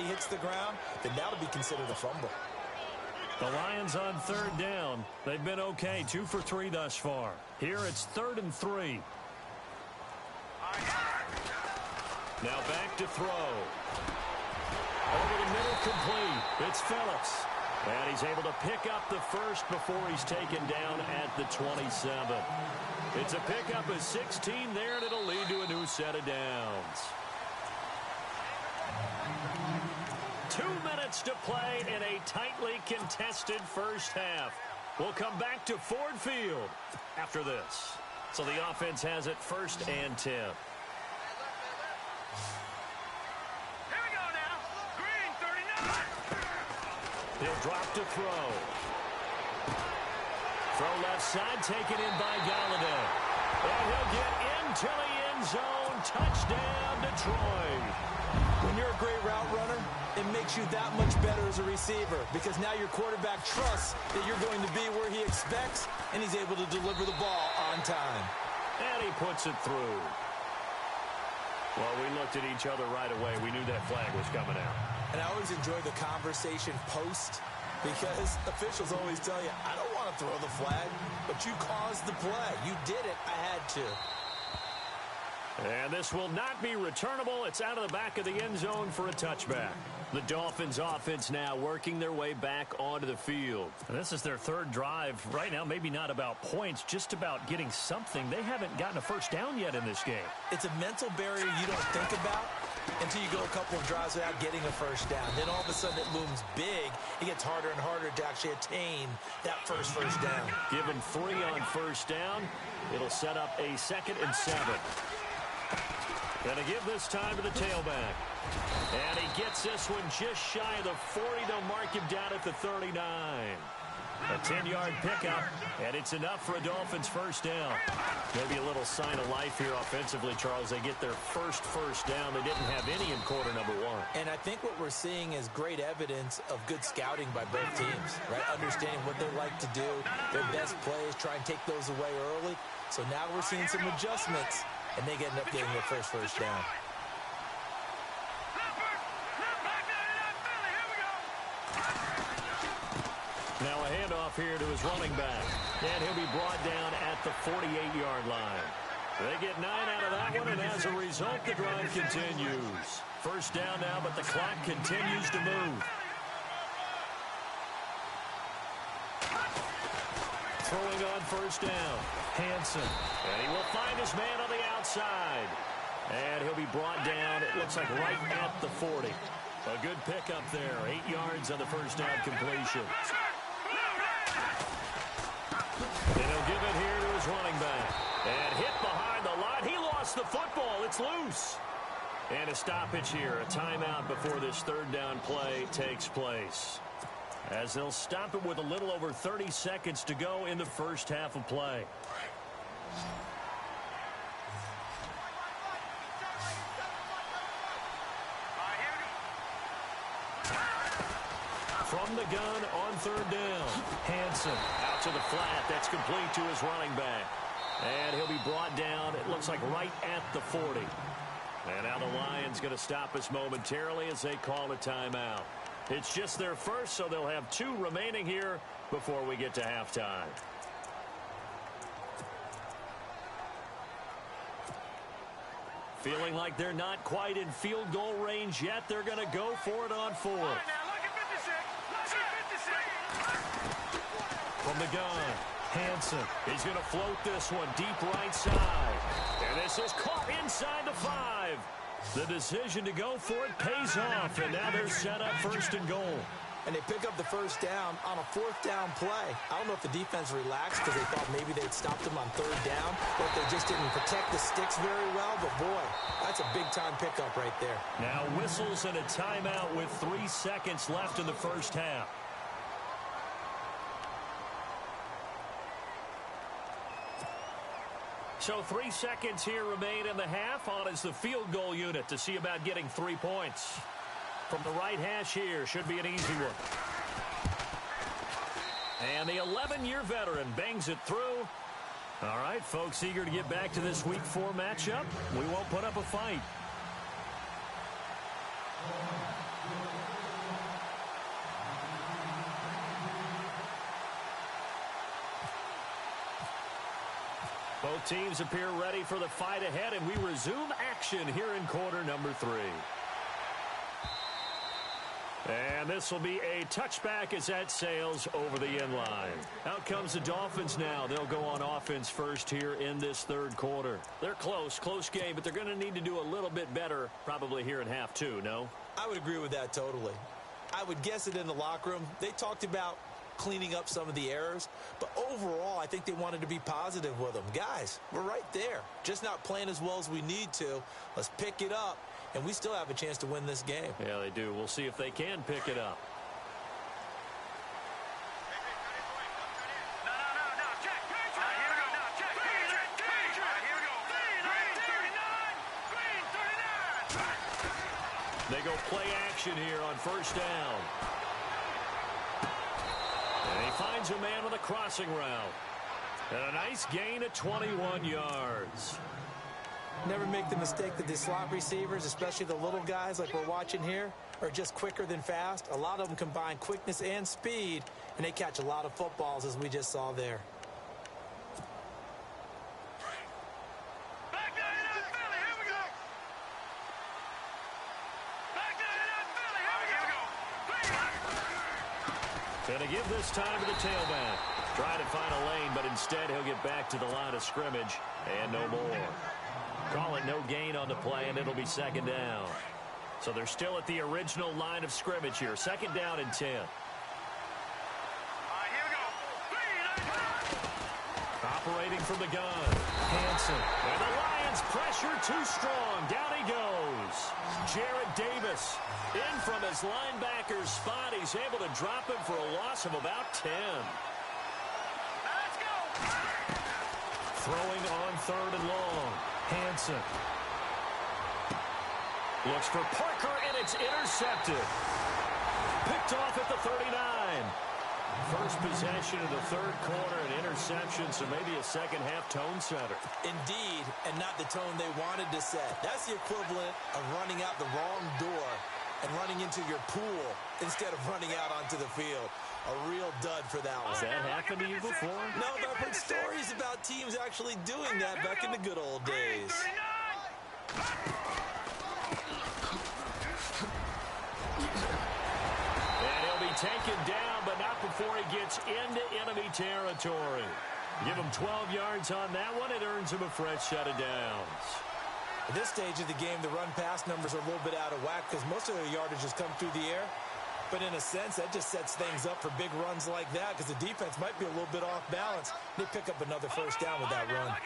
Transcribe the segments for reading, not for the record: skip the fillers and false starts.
body hits the ground, then that'll be considered a fumble. The Lions on third down. They've been okay, 2 for 3 thus far. Here it's 3rd and 3. Now back to throw. Over the middle, complete. It's Phillips. And he's able to pick up the first before he's taken down at the 27. It's a pickup of 16 there, and it'll lead to a new set of downs. 2 minutes to play in a tightly contested first half. We'll come back to Ford Field after this. So the offense has it 1st and 10. Here we go now. Green, 39. He'll drop to throw. Throw left side, taken in by Galladay. And he'll get into the end zone. Touchdown, Detroit. When you're a great route runner, it makes you that much better as a receiver because now your quarterback trusts that you're going to be where he expects, and he's able to deliver the ball on time. And he puts it through. Well, we looked at each other right away. We knew that flag was coming out. And I always enjoy the conversation post because officials always tell you, I don't want to throw the flag, but you caused the play. You did it. I had to. And this will not be returnable. It's out of the back of the end zone for a touchback. The Dolphins offense now working their way back onto the field. And this is their 3rd drive. Right now, maybe not about points, just about getting something. They haven't gotten a first down yet in this game. It's a mental barrier you don't think about until you go a couple of drives without getting a first down. Then all of a sudden it looms big. It gets harder and harder to actually attain that first down. Given 3 on first down, it'll set up a 2nd and 7. Gonna give this time to the tailback. And he gets this one just shy of the 40. They'll mark him down at the 39. A 10-yard pickup, and it's enough for a Dolphins first down. Maybe a little sign of life here offensively, Charles. They get their first down. They didn't have any in quarter number 1. And I think what we're seeing is great evidence of good scouting by both teams, right? Understanding what they like to do, their best plays, try and take those away early. So now we're seeing some adjustments, and they end up getting their first down. Now a handoff here to his running back. And he'll be brought down at the 48-yard line. They get 9 out of that one, and as a result, the drive continues. First down now, but the clock continues to move. Throwing on first down, Hansen. And he will find his man on the outside. And he'll be brought down, it looks like right at the 40. A good pickup there, 8 yards on the first down completion. And he'll give it here to his running back. And hit behind the line. He lost the football. It's loose. And a stoppage here, a timeout before this 3rd down play takes place. As they'll stop it with a little over 30 seconds to go in the first half of play. From the gun on 3rd down. Hansen out to the flat. That's complete to his running back. And he'll be brought down, it looks like right at the 40. And now the Lions going to stop us momentarily as they call a timeout. It's just their first, so they'll have 2 remaining here before we get to halftime. Feeling like they're not quite in field goal range yet. They're going to go for it on 4th. From the gun, Hansen. He's going to float this one deep right side. And this is caught inside the 5. The decision to go for it pays off, and now they're set up 1st and goal. And they pick up the first down on a 4th down play. I don't know if the defense relaxed because they thought maybe they'd stopped them on 3rd down, or if they just didn't protect the sticks very well. But, boy, that's a big-time pickup right there. Now whistles and a timeout with 3 seconds left in the first half. So 3 seconds here remain in the half. On is the field goal unit to see about getting 3 points. From the right hash here, should be an easy one. And the 11-year veteran bangs it through. All right, folks, eager to get back to this Week 4 matchup. We won't put up a fight. Both teams appear ready for the fight ahead, and we resume action here in quarter number 3. And this will be a touchback as that sails over the end line. Out comes the Dolphins now. They'll go on offense first here in this third quarter. They're close game, but they're going to need to do a little bit better probably here in half 2, no? I would agree with that totally. I would guess it in the locker room. They talked about cleaning up some of the errors, but overall I think they wanted to be positive with them. Guys, we're right there, just not playing as well as we need to. Let's pick it up, and we still have a chance to win this game. Yeah, they do. We'll see if they can pick it up. They go play action here on first down. And he finds a man with a crossing route. And a nice gain of 21 yards. Never make the mistake that the slot receivers, especially the little guys like we're watching here, are just quicker than fast. A lot of them combine quickness and speed, and they catch a lot of footballs, as we just saw there. Going to give this time to the tailback. Try to find a lane, but instead he'll get back to the line of scrimmage and no more. Call it no gain on the play, and it'll be second down. So they're still at the original line of scrimmage here. Second down and 10. Operating from the gun. Hansen. And the Lions pressure too strong. Down he goes. Jarrett Davis in from his linebacker's spot. He's able to drop him for a loss of about 10. Let's go. Throwing on third and long. Hansen. Looks for Parker, and it's intercepted. Picked off at the 39. First possession of the third quarter, an interception, so maybe a second-half tone setter. Indeed, and not the tone they wanted to set. That's the equivalent of running out the wrong door and running into your pool instead of running out onto the field. A real dud for that one. Has that happened to you before? No, but I've heard stories about teams actually doing that back in the good old days. Taken down, but not before he gets into enemy territory. Give him 12 yards on that one. It earns him a fresh set of downs. At this stage of the game, the run-pass numbers are a little bit out of whack because most of their yardage has come through the air. But in a sense, that just sets things up for big runs like that because the defense might be a little bit off balance. They pick up another first down with that run.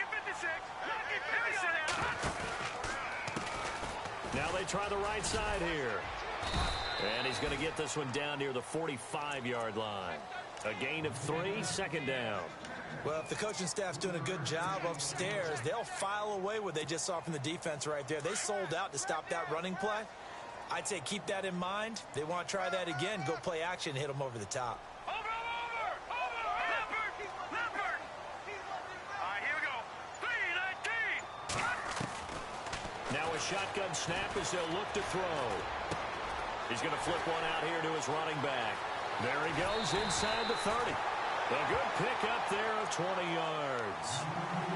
Now they try the right side here. And he's going to get this one down near the 45-yard line. A gain of 3, second down. Well, if the coaching staff's doing a good job upstairs, they'll file away what they just saw from the defense right there. They sold out to stop that running play. I'd say keep that in mind. They want to try that again. Go play action, hit them over the top. Over! Leopard! All right, here we go. 3-19. Now a shotgun snap as they'll look to throw. He's going to flip one out here to his running back. There he goes inside the 30. A good pickup there of 20 yards.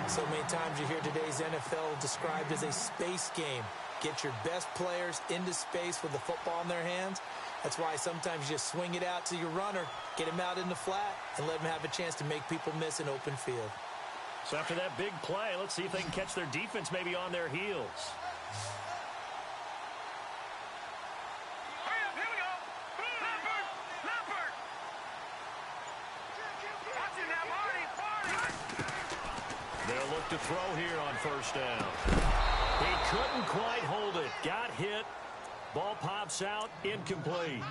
So many times you hear today's NFL described as a space game. Get your best players into space with the football in their hands. That's why sometimes you just swing it out to your runner, get him out in the flat, and let him have a chance to make people miss an open field. So after that big play, let's see if they can catch their defense maybe on their heels. They'll look to throw here on first down. He couldn't quite hold it. Got hit. Ball pops out. Incomplete.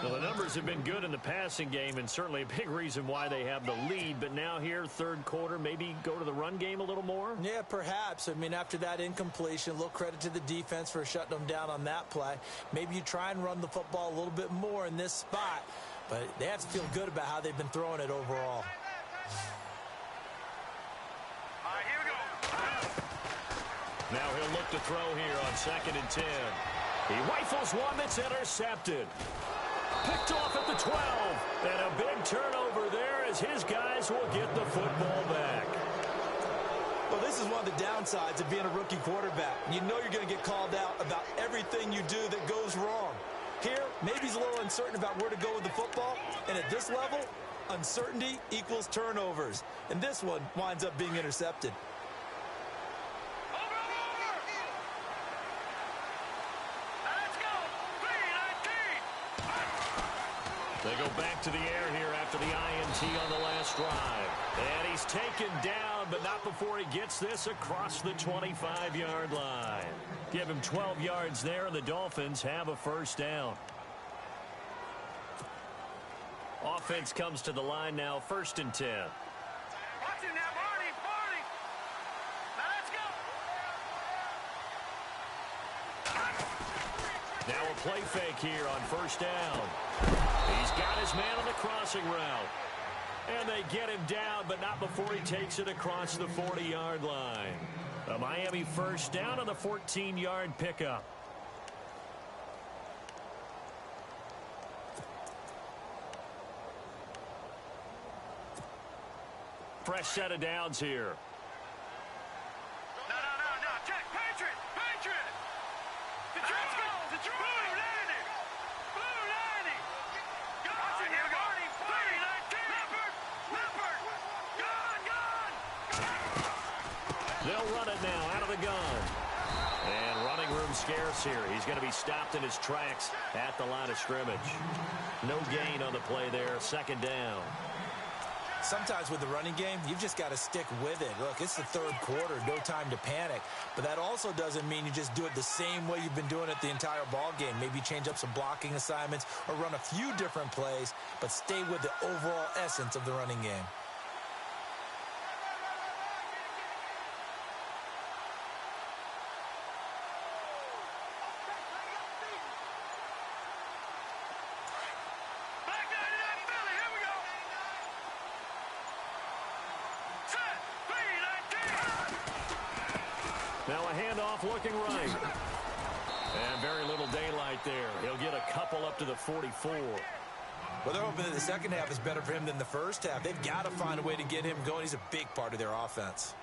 Well, the numbers have been good in the passing game and certainly a big reason why they have the lead. But now here, third quarter, maybe go to the run game a little more? Yeah, perhaps. I mean, after that incompletion, a little credit to the defense for shutting them down on that play. Maybe you try and run the football a little bit more in this spot. But they have to feel good about how they've been throwing it overall. Now he'll look to throw here on 2nd and 10. He rifles one that's intercepted. Picked off at the 12. And a big turnover there as his guys will get the football back. Well, this is one of the downsides of being a rookie quarterback. You know you're going to get called out about everything you do that goes wrong. Here, maybe he's a little uncertain about where to go with the football, and at this level, uncertainty equals turnovers. And this one winds up being intercepted. They go back to the air here after the INT on the last drive. And he's taken down, but not before he gets this across the 25-yard line. Give him 12 yards there, and the Dolphins have a first down. Offense comes to the line now, 1st and 10. Watch it now, Barney, Barney. Now let's go. Now a play fake here on 1st down. He's got his man on the crossing route. And they get him down, but not before he takes it across the 40-yard line. A Miami first down on the 14-yard pickup. Fresh set of downs here. No. Check. Patriot. Detroit. Blue 90. Watch it here, Barney. 3-19. Leopard. Gone. They'll run it now out of the gun. And running room scarce here. He's going to be stopped in his tracks at the line of scrimmage. No gain on the play there. 2nd down. Sometimes with the running game, you've just got to stick with it. Look, it's the 3rd quarter, no time to panic. But that also doesn't mean you just do it the same way you've been doing it the entire ball game. Maybe change up some blocking assignments or run a few different plays, but stay with the overall essence of the running game. Now a handoff looking right. And very little daylight there. He'll get a couple up to the 44. Well, they're hoping that the second half is better for him than the first half. They've got to find a way to get him going. He's a big part of their offense.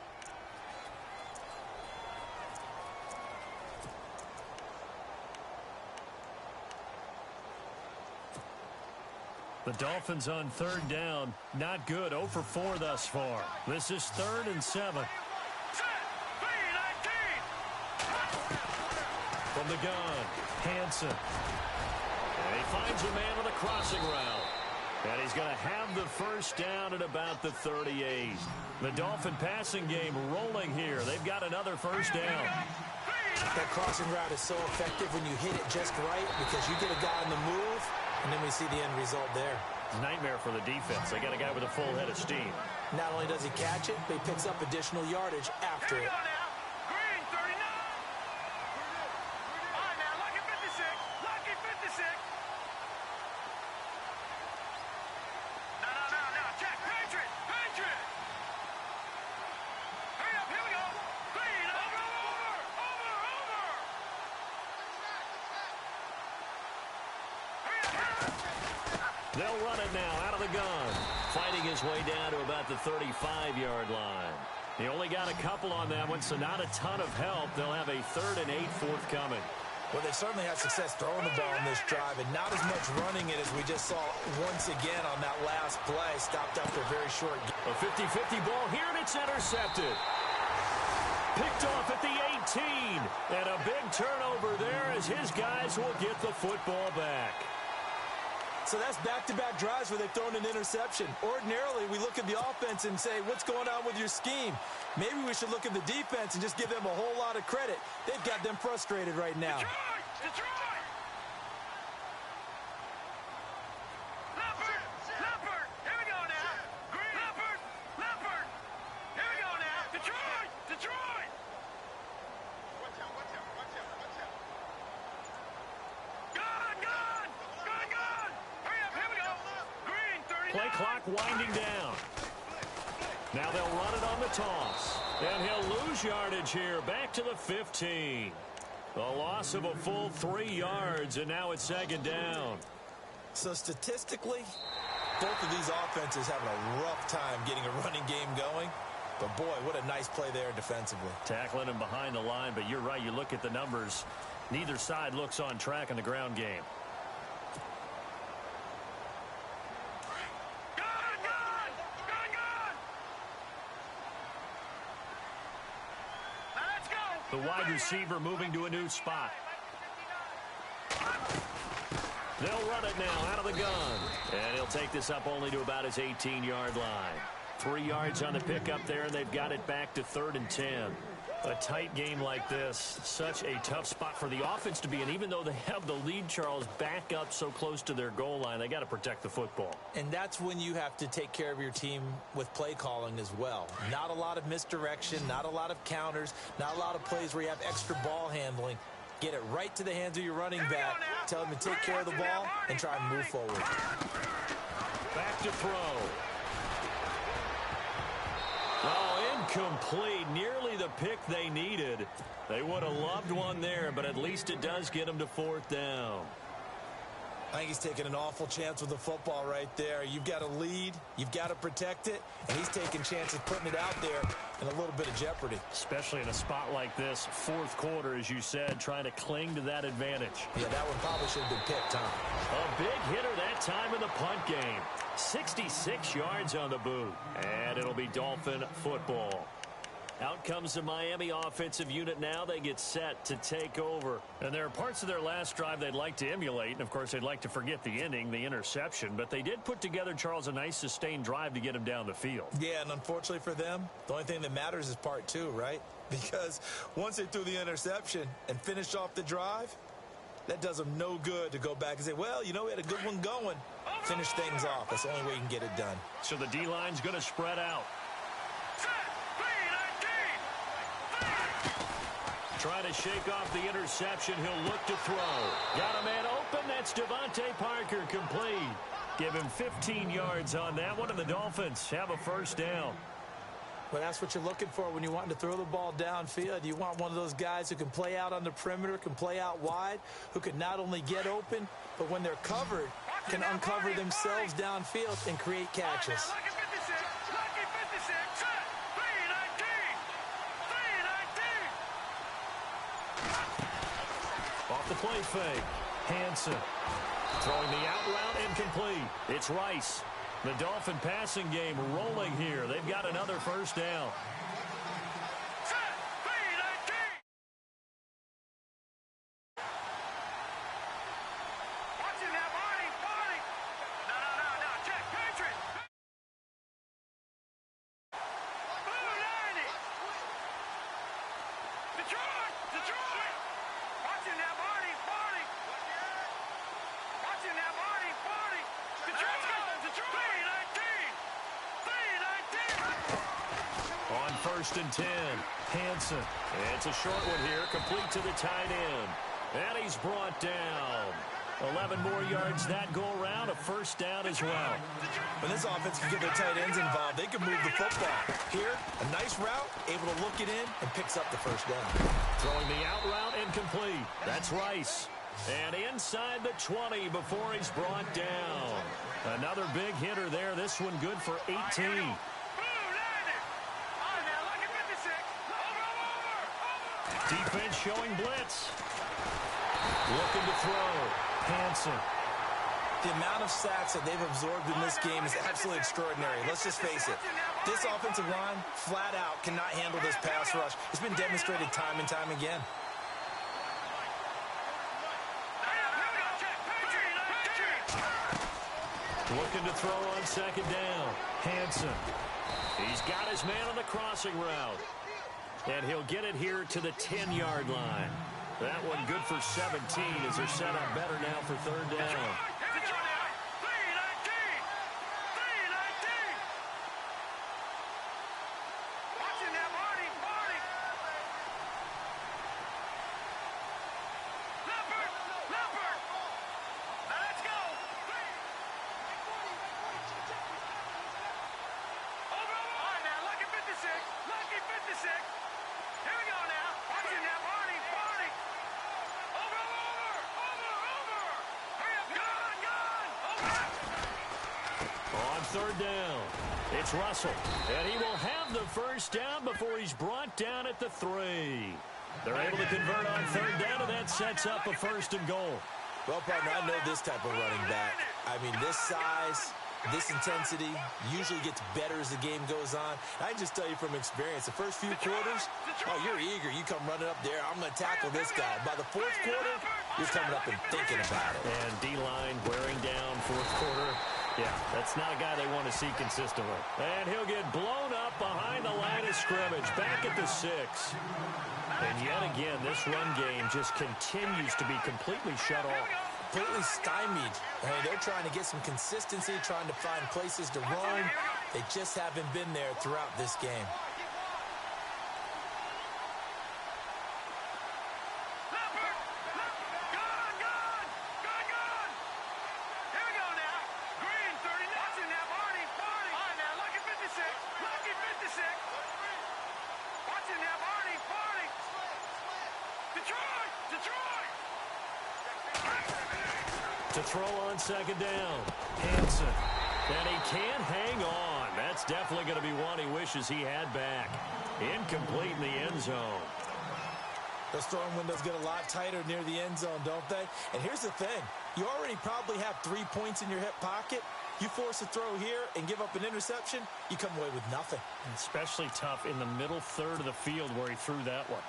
The Dolphins on 3rd down. Not good. 0 for 4 thus far. This is 3rd and 7. From the gun, Hansen. And he finds a man on the crossing route. And he's going to have the first down at about the 38. The Dolphin passing game rolling here. They've got another first down. That crossing route is so effective when you hit it just right because you get a guy on the move, and then we see the end result there. Nightmare for the defense. They got a guy with a full head of steam. Not only does he catch it, but he picks up additional yardage after it. They'll run it now out of the gun. Fighting his way down to about the 35-yard line. He only got a couple on that one, so not a ton of help. They'll have a 3rd and 8 forthcoming. Well, they certainly had success throwing the ball in this drive, and not as much running it as we just saw once again on that last play. Stopped after a very short game. A 50-50 ball here, and it's intercepted. Picked off at the 18. And a big turnover there as his guys will get the football back. So that's back-to-back drives where they've thrown an interception. Ordinarily, we look at the offense and say, what's going on with your scheme? Maybe we should look at the defense and just give them a whole lot of credit. They've got them frustrated right now. Detroit! Leopard! Here we go now. Green. Leopard! Here we go now. Detroit! Watch out. Gone! Hurry up, here we go. Green, 39. Play clock winding down. Now they'll run it on the toss. And he'll lose yardage here. Back to the 15. The loss of a full 3 yards, and now it's 2nd down. So statistically, both of these offenses having a rough time getting a running game going. But, boy, what a nice play there defensively. Tackling him behind the line, but you're right. You look at the numbers. Neither side looks on track in the ground game. The wide receiver moving to a new spot. They'll run it now out of the gun. And he'll take this up only to about his 18-yard line. 3 yards on the pickup there, and they've got it back to 3rd and 10. A tight game like this, such a tough spot for the offense to be in. Even though they have the lead, Charles, back up so close to their goal line, they got to protect the football. And that's when you have to take care of your team with play calling as well. Not a lot of misdirection, not a lot of counters, not a lot of plays where you have extra ball handling. Get it right to the hands of your running back. Tell him to take care of the ball and try and move forward. Back to throw. Oh, incomplete. Nearly the pick they needed. They would have loved one there, but at least it does get them to 4th down. I think he's taking an awful chance with the football right there. You've got to lead. You've got to protect it. And he's taking chances putting it out there in a little bit of jeopardy. Especially in a spot like this, 4th quarter, as you said, trying to cling to that advantage. Yeah, that one probably should have been picked, huh? A big hitter that time in the punt game. 66 yards on the boot. And it'll be Dolphin football. Out comes the Miami offensive unit now. They get set to take over. And there are parts of their last drive they'd like to emulate. And, of course, they'd like to forget the ending, the interception. But they did put together, Charles, a nice sustained drive to get him down the field. Yeah, and unfortunately for them, the only thing that matters is part 2, right? Because once they threw the interception and finished off the drive, that does them no good to go back and say, well, you know, we had a good one going. Finish things off. That's the only way you can get it done. So the D-line's going to spread out. Trying to shake off the interception. He'll look to throw. Got a man open. That's Devontae Parker, complete. Give him 15 yards on that one, and the Dolphins have a 1st down. Well, that's what you're looking for when you want to throw the ball downfield. You want one of those guys who can play out on the perimeter, can play out wide, who can not only get open, but when they're covered, can uncover themselves downfield and create catches. Off the play fake. Hansen throwing the out route incomplete. It's Rice. The Dolphin passing game rolling here. They've got another 1st down. On 1st and 10, Hansen. It's a short one here, complete to the tight end. And he's brought down. 11 more yards that go around, a 1st down as well. When this offense can get their tight ends involved, they can move the football. Here, a nice route, able to look it in, and picks up the 1st down. Throwing the out route incomplete. That's Rice. And inside the 20 before he's brought down. Another big hitter there. This one good for 18. Defense showing blitz. Looking to throw. Hansen. The amount of sacks that they've absorbed in this game is absolutely extraordinary. Let's just face it. This offensive line, flat out, cannot handle this pass rush. It's been demonstrated time and time again. Looking to throw on 2nd down. Hansen. He's got his man on the crossing route. And he'll get it here to the 10-yard line. That one good for 17 as they're set up better now for 3rd down. On third down, it's Russell. And he will have the first down before he's brought down at the 3. They're able to convert on third down, and that sets up a 1st and goal. Well, partner, I know this type of running back. I mean, this size, this intensity usually gets better as the game goes on. I just tell you from experience, the first few quarters, oh, you're eager. You come running up there, I'm going to tackle this guy. By the 4th quarter, you're coming up and thinking about it. And D-line wearing down 4th quarter. Yeah, that's not a guy they want to see consistently. And he'll get blown up behind the line of scrimmage, back at the 6. And yet again, this run game just continues to be completely shut off. Completely stymied. Hey, they're trying to get some consistency, trying to find places to roam. They just haven't been there throughout this game. To throw on 2nd down, Hansen. And he can't hang on. That's definitely going to be one he wishes he had back. Incomplete in the end zone. Those throwing windows get a lot tighter near the end zone, don't they? And here's the thing. You already probably have 3 points in your hip pocket. You force a throw here and give up an interception, you come away with nothing. Especially tough in the middle third of the field where he threw that one.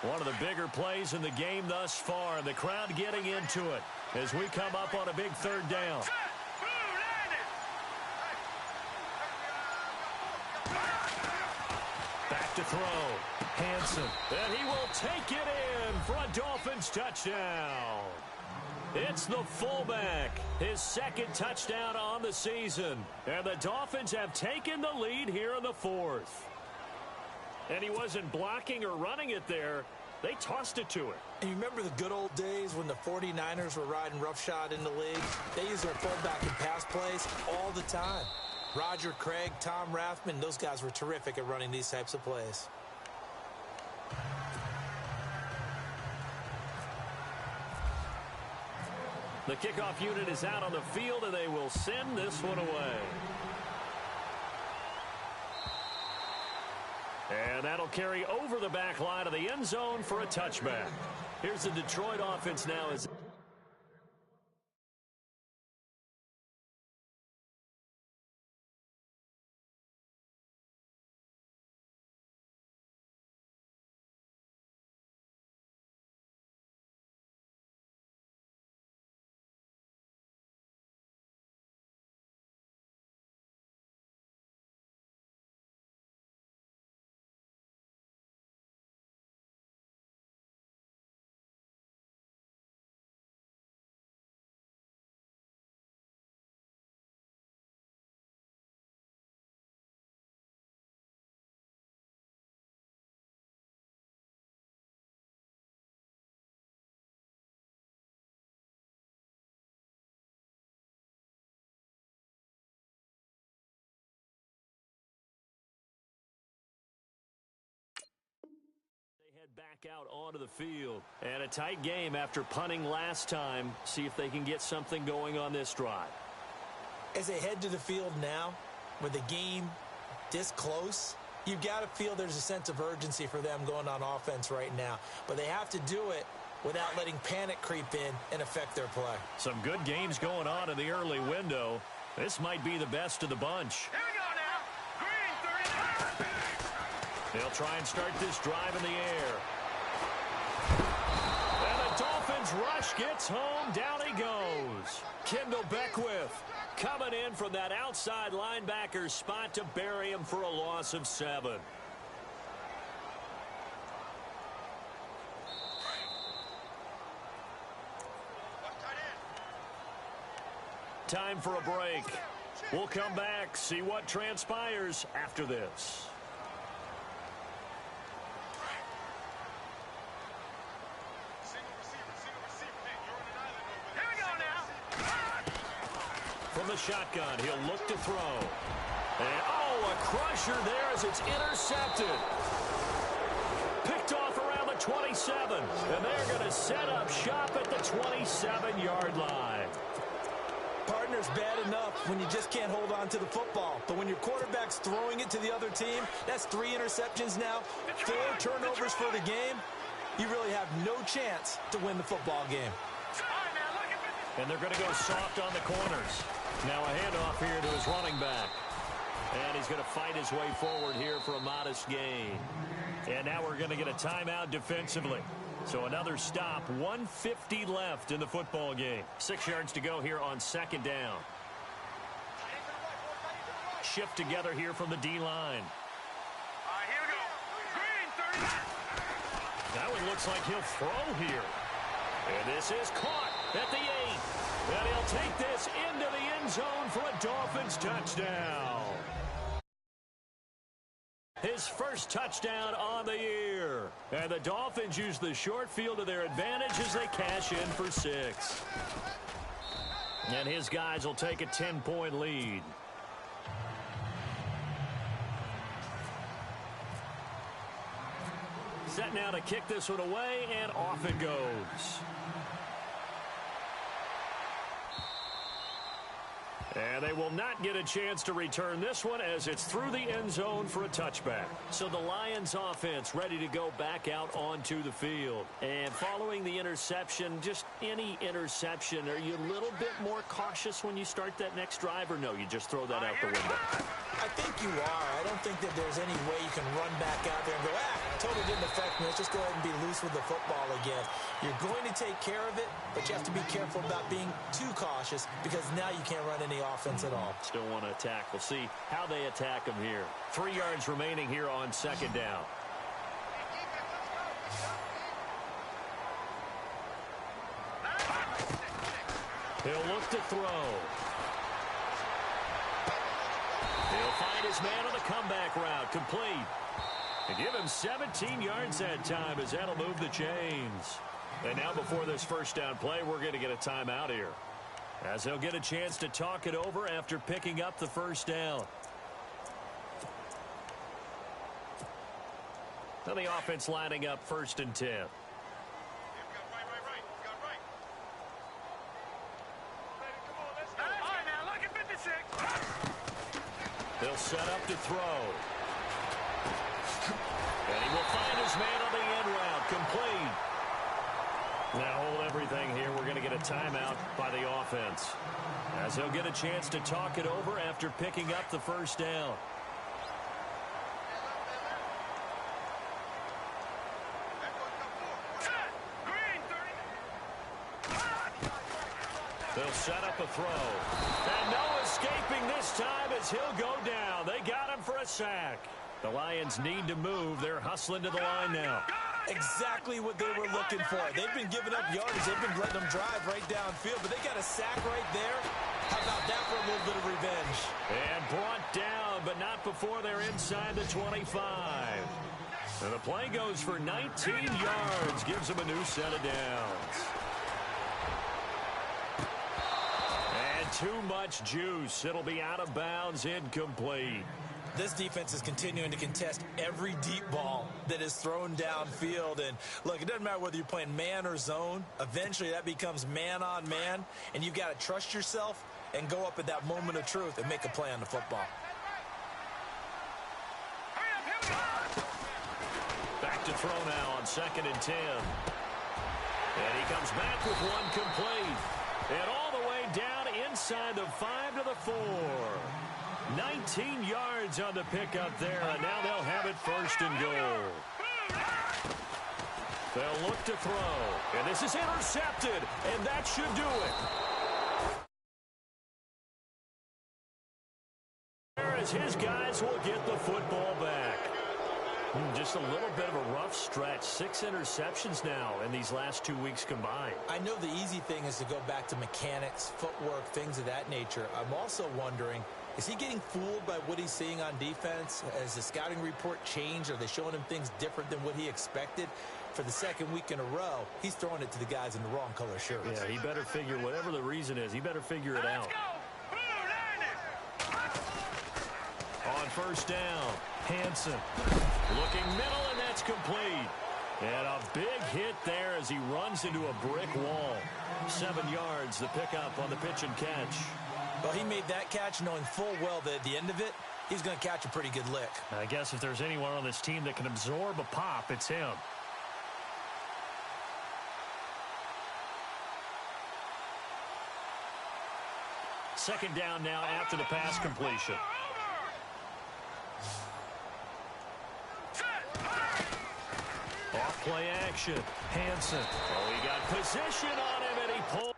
One of the bigger plays in the game thus far. The crowd getting into it as we come up on a big 3rd down. Back to throw. Hansen. And he will take it in for a Dolphins touchdown. It's the fullback. His 2nd touchdown on the season. And the Dolphins have taken the lead here in the 4th. And he wasn't blocking or running it there. They tossed it to him. And you remember the good old days when the 49ers were riding roughshod in the league? They used their fullback in pass plays all the time. Roger Craig, Tom Rathman, those guys were terrific at running these types of plays. The kickoff unit is out on the field, and they will send this one away. And that'll carry over the back line of the end zone for a touchback. Here's the Detroit offense now. Head back out onto the field. And a tight game after punting last time. See if they can get something going on this drive. As they head to the field now, with the game this close, you've got to feel there's a sense of urgency for them going on offense right now. But they have to do it without letting panic creep in and affect their play. Some good games going on in the early window. This might be the best of the bunch. Here we go now. Green 39. They'll try and start this drive in the air. And the Dolphins rush gets home. Down he goes. Kendall Beckwith coming in from that outside linebacker spot to bury him for a loss of 7. Time for a break. We'll come back, see what transpires after this. From the shotgun, he'll look to throw. And, oh, a crusher there as it's intercepted. Picked off around the 27. And they're going to set up shop at the 27-yard line. Partner's bad enough when you just can't hold on to the football. But when your quarterback's throwing it to the other team, that's 3 interceptions now, 4 turnovers for the game. You really have no chance to win the football game. And they're going to go soft on the corners. Now a handoff here to his running back. And he's going to fight his way forward here for a modest gain. And now we're going to get a timeout defensively. So another stop, 1:50 left in the football game. 6 yards to go here on second down. Shift together here from the D-line. Here we go. Green, 30. That one looks like he'll throw here. And this is caught at the 8. And he'll take this into the end zone for a Dolphins touchdown. His first touchdown on the year. And the Dolphins use the short field to their advantage as they cash in for 6. And his guys will take a 10-point lead. Set now to kick this one away, and off it goes. And they will not get a chance to return this one as it's through the end zone for a touchback. So the Lions offense ready to go back out onto the field. And following the interception, just any interception, are you a little bit more cautious when you start that next drive, or no, you just throw that out the window? I think you are. I don't think that there's any way you can run back out there and go, totally didn't affect me. Let's just go ahead and be loose with the football again. You're going to take care of it, but you have to be careful about being too cautious because now you can't run any offense at all. Still want to attack. We'll see how they attack him here. 3 yards remaining here on second down. He'll look to throw. He'll find his man on the comeback route. Complete. And give him 17 yards that time as that'll move the chains. And now before this first down play, we're going to get a timeout here, as he'll get a chance to talk it over after picking up the first down. Now the offense lining up 1st and 10. They'll set up to throw. And he will find his man on the end route. Complete. Now hold everything here. We're going to get a timeout by the offense, as he'll get a chance to talk it over after picking up the first down. They'll set up a throw. And no escaping this time as he'll go down. They got him for a sack. The Lions need to move. They're hustling to the line now. Exactly what they were looking for. They've been giving up yardage. They've been letting them drive right downfield, but they got a sack right there. How about that for a little bit of revenge? And brought down, but not before they're inside the 25. And the play goes for 19 yards. Gives them a new set of downs. And too much juice. It'll be out of bounds, incomplete. This defense is continuing to contest every deep ball that is thrown downfield. And, look, it doesn't matter whether you're playing man or zone. Eventually, that becomes man-on-man, and you've got to trust yourself and go up at that moment of truth and make a play on the football. Back to throw now on 2nd and 10. And he comes back with one complete. And all the way down inside the 5 to the 4. 19 yards on the pickup there, and now they'll have it 1st and goal. They'll look to throw, and this is intercepted, and that should do it. As his guys will get the football back. Just a little bit of a rough stretch. 6 interceptions now in these last 2 weeks combined. I know the easy thing is to go back to mechanics, footwork, things of that nature. I'm also wondering, is he getting fooled by what he's seeing on defense? Has the scouting report changed? Are they showing him things different than what he expected? For the 2nd week in a row, he's throwing it to the guys in the wrong color shirts. Yeah, he better figure, whatever the reason is, he better figure it out. On first down, Hansen looking middle, and that's complete. And a big hit there as he runs into a brick wall. 7 yards, the pickup on the pitch and catch. Well, he made that catch knowing full well that at the end of it, he's going to catch a pretty good lick. I guess if there's anyone on this team that can absorb a pop, it's him. Second down now after the pass completion. Off play action. Hansen. Oh, he got position on him, and he pulled.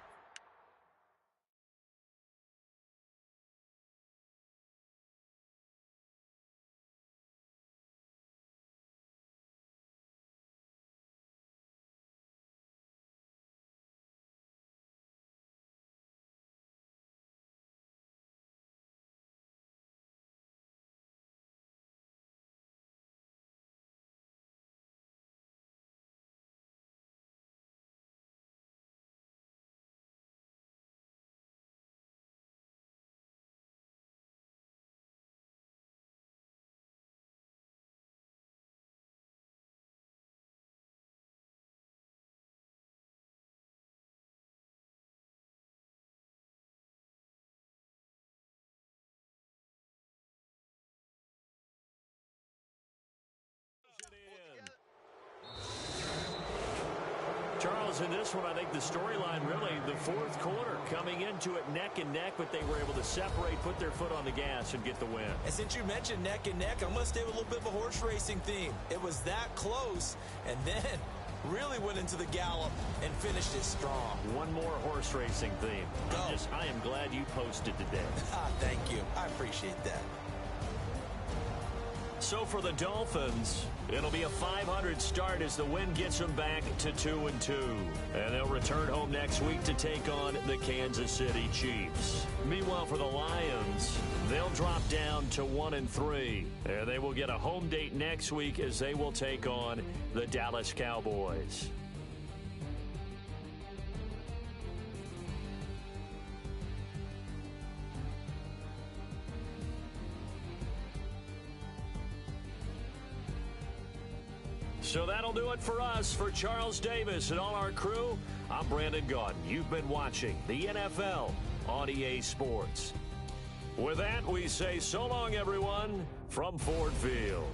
Charles, in this one, I think the storyline really, the fourth quarter, coming into it neck and neck, but they were able to separate, put their foot on the gas, and get the win. And since you mentioned neck and neck, I'm going to stay with a little bit of a horse racing theme. It was that close, and then really went into the gallop and finished it strong. One more horse racing theme. I am glad you posted today. Thank you. I appreciate that. So for the Dolphins, it'll be a 500 start as the win gets them back to 2-2. And they'll return home next week to take on the Kansas City Chiefs. Meanwhile, for the Lions, they'll drop down to 1-3. And they will get a home date next week as they will take on the Dallas Cowboys. So that'll do it for us. For Charles Davis and all our crew, I'm Brandon Gaudin. You've been watching the NFL on EA Sports. With that, we say so long, everyone, from Ford Field.